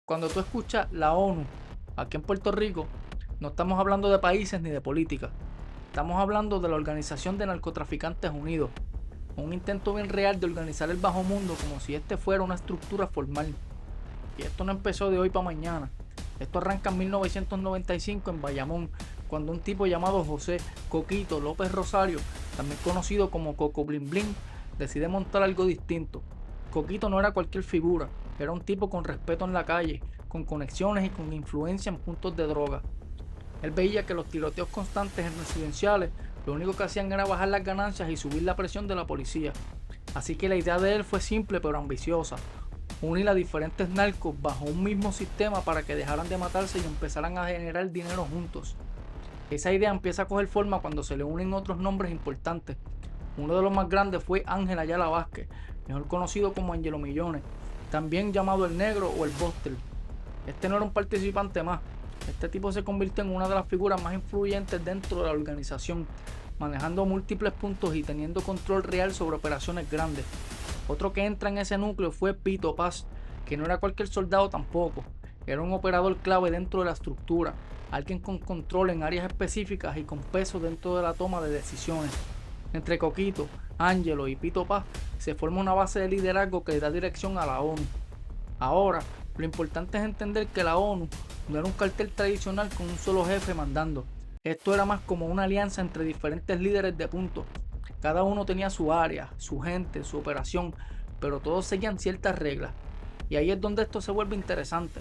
Cuando tú escuchas la ONU aquí en Puerto Rico, no estamos hablando de países ni de política. Estamos hablando de la Organización de Narcotraficantes Unidos, un intento bien real de organizar el bajo mundo como si este fuera una estructura formal. Y esto no empezó de hoy para mañana. Esto arranca en 1995 en Bayamón, cuando un tipo llamado José Coquito López Rosario, también conocido como Coco Blin Blin, decide montar algo distinto. Coquito no era cualquier figura, era un tipo con respeto en la calle, con conexiones y con influencia en puntos de droga. Él veía que los tiroteos constantes en residenciales lo único que hacían era bajar las ganancias y subir la presión de la policía. Así que la idea de él fue simple pero ambiciosa: unir a diferentes narcos bajo un mismo sistema para que dejaran de matarse y empezaran a generar dinero juntos. Esa idea empieza a coger forma cuando se le unen otros nombres importantes. Uno de los más grandes fue Ángel Ayala Vázquez, mejor conocido como Angelo Millones, también llamado el Negro o el Buster. Este no era un participante más. Este tipo se convirtió en una de las figuras más influyentes dentro de la organización, manejando múltiples puntos y teniendo control real sobre operaciones grandes. Otro que entra en ese núcleo fue Pito Paz, que no era cualquier soldado tampoco. Era un operador clave dentro de la estructura, alguien con control en áreas específicas y con peso dentro de la toma de decisiones. Entre Coquito, Ángelo y Pito Paz se forma una base de liderazgo que da dirección a la ONU. Ahora, lo importante es entender que la ONU no era un cartel tradicional con un solo jefe mandando. Esto era más como una alianza entre diferentes líderes de puntos. Cada uno tenía su área, su gente, su operación, pero todos seguían ciertas reglas. Y ahí es donde esto se vuelve interesante.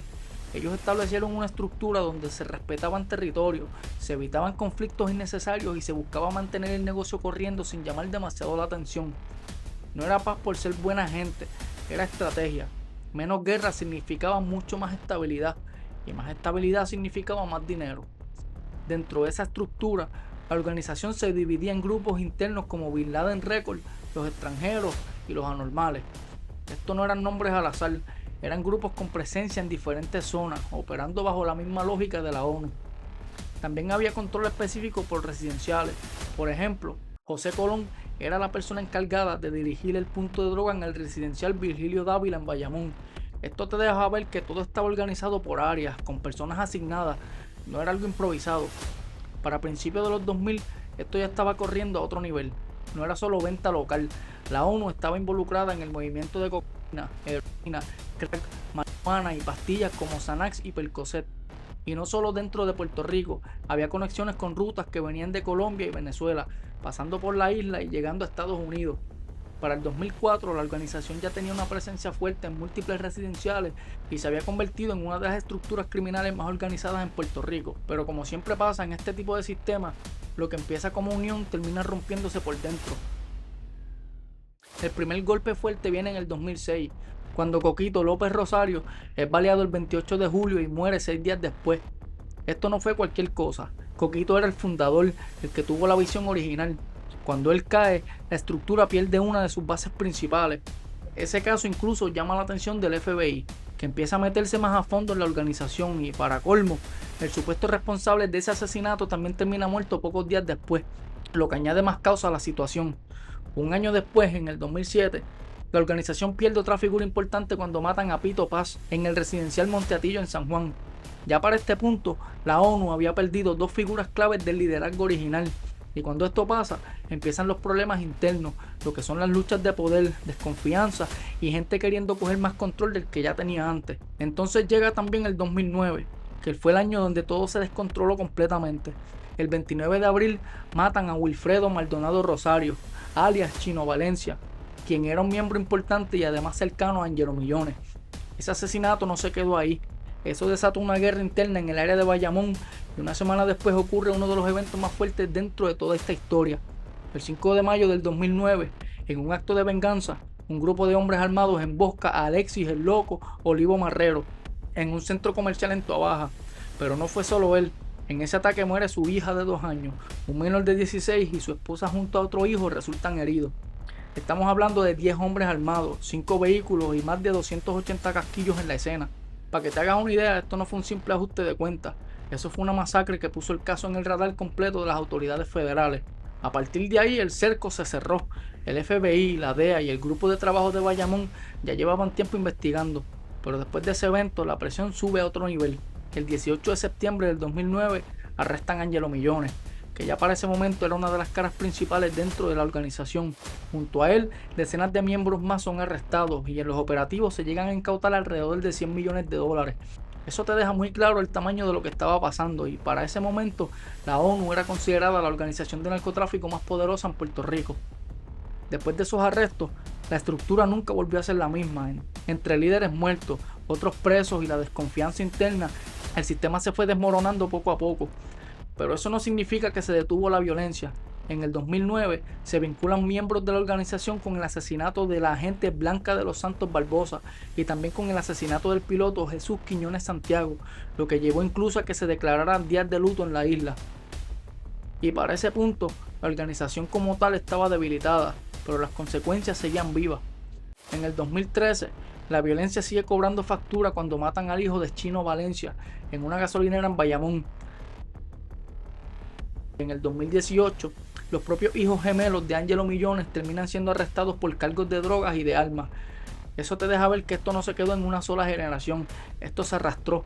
Ellos establecieron una estructura donde se respetaban territorios, se evitaban conflictos innecesarios y se buscaba mantener el negocio corriendo sin llamar demasiado la atención. No era paz por ser buena gente, era estrategia. Menos guerra significaba mucho más estabilidad, y más estabilidad significaba más dinero. Dentro de esa estructura, la organización se dividía en grupos internos como Bin Laden Record, los extranjeros y los anormales. Estos no eran nombres al azar, eran grupos con presencia en diferentes zonas, operando bajo la misma lógica de la ONU. También había control específico por residenciales. Por ejemplo, José Colón era la persona encargada de dirigir el punto de droga en el residencial Virgilio Dávila en Bayamón. Esto te deja ver que todo estaba organizado por áreas, con personas asignadas, no era algo improvisado. Para principios de los 2000, esto ya estaba corriendo a otro nivel. No era solo venta local, la ONU estaba involucrada en el movimiento de cocaína, heroína, crack, marihuana y pastillas como Xanax y Percocet. Y no solo dentro de Puerto Rico, había conexiones con rutas que venían de Colombia y Venezuela, pasando por la isla y llegando a Estados Unidos. Para el 2004, la organización ya tenía una presencia fuerte en múltiples residenciales y se había convertido en una de las estructuras criminales más organizadas en Puerto Rico. Pero como siempre pasa en este tipo de sistemas, lo que empieza como unión termina rompiéndose por dentro. El primer golpe fuerte viene en el 2006, cuando Coquito López Rosario es baleado el 28 de julio y muere 6 días después. Esto no fue cualquier cosa. Coquito era el fundador, el que tuvo la visión original. Cuando él cae, la estructura pierde una de sus bases principales. Ese caso incluso llama la atención del FBI, que empieza a meterse más a fondo en la organización y, para colmo, el supuesto responsable de ese asesinato también termina muerto pocos días después, lo que añade más causa a la situación. Un año después, en el 2007, la organización pierde otra figura importante cuando matan a Pito Paz en el residencial Monteatillo en San Juan. Ya para este punto, la ONU había perdido dos figuras claves del liderazgo original. Y cuando esto pasa, empiezan los problemas internos, lo que son las luchas de poder, desconfianza y gente queriendo coger más control del que ya tenía antes. Entonces llega también el 2009, que fue el año donde todo se descontroló completamente. El 29 de abril matan a Wilfredo Maldonado Rosario, alias Chino Valencia, quien era un miembro importante y además cercano a Angelo Millones. Ese asesinato no se quedó ahí. Eso desató una guerra interna en el área de Bayamón y una semana después ocurre uno de los eventos más fuertes dentro de toda esta historia. El 5 de mayo del 2009, en un acto de venganza, un grupo de hombres armados embosca a Alexis el Loco Olivo Marrero en un centro comercial en Toabaja. Pero no fue solo él. En ese ataque muere su hija de 2 años, un menor de 16 y su esposa junto a otro hijo resultan heridos. Estamos hablando de 10 hombres armados, 5 vehículos y más de 280 casquillos en la escena. Para que te hagas una idea, esto no fue un simple ajuste de cuentas. Eso fue una masacre que puso el caso en el radar completo de las autoridades federales. A partir de ahí el cerco se cerró. El FBI, la DEA y el grupo de trabajo de Bayamón ya llevaban tiempo investigando. Pero después de ese evento, la presión sube a otro nivel. El 18 de septiembre del 2009 arrestan a Angelo Millones, que ya para ese momento era una de las caras principales dentro de la organización. Junto a él, decenas de miembros más son arrestados y en los operativos se llegan a incautar alrededor de $100 millones. Eso te deja muy claro el tamaño de lo que estaba pasando, y para ese momento la ONU era considerada la organización de narcotráfico más poderosa en Puerto Rico. Después de esos arrestos, la estructura nunca volvió a ser la misma. Entre líderes muertos, otros presos y la desconfianza interna, el sistema se fue desmoronando poco a poco. Pero eso no significa que se detuvo la violencia. En el 2009 se vinculan miembros de la organización con el asesinato de la agente Blanca de los Santos Barbosa y también con el asesinato del piloto Jesús Quiñones Santiago, lo que llevó incluso a que se declararan días de luto en la isla. Y para ese punto, la organización como tal estaba debilitada, pero las consecuencias seguían vivas. En el 2013, la violencia sigue cobrando factura cuando matan al hijo de Chino Valencia en una gasolinera en Bayamón. En el 2018, los propios hijos gemelos de Angelo Millones terminan siendo arrestados por cargos de drogas y de armas. Eso te deja ver que esto no se quedó en una sola generación, esto se arrastró.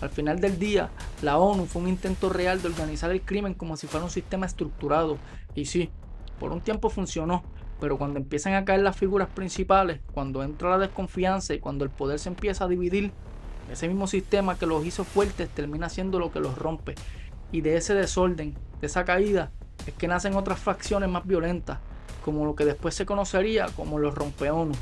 Al final del día, la ONU fue un intento real de organizar el crimen como si fuera un sistema estructurado. Y sí, por un tiempo funcionó, pero cuando empiezan a caer las figuras principales, cuando entra la desconfianza y cuando el poder se empieza a dividir, ese mismo sistema que los hizo fuertes termina siendo lo que los rompe. Y de ese desorden, de esa caída, es que nacen otras facciones más violentas, como lo que después se conocería como los rompeONU.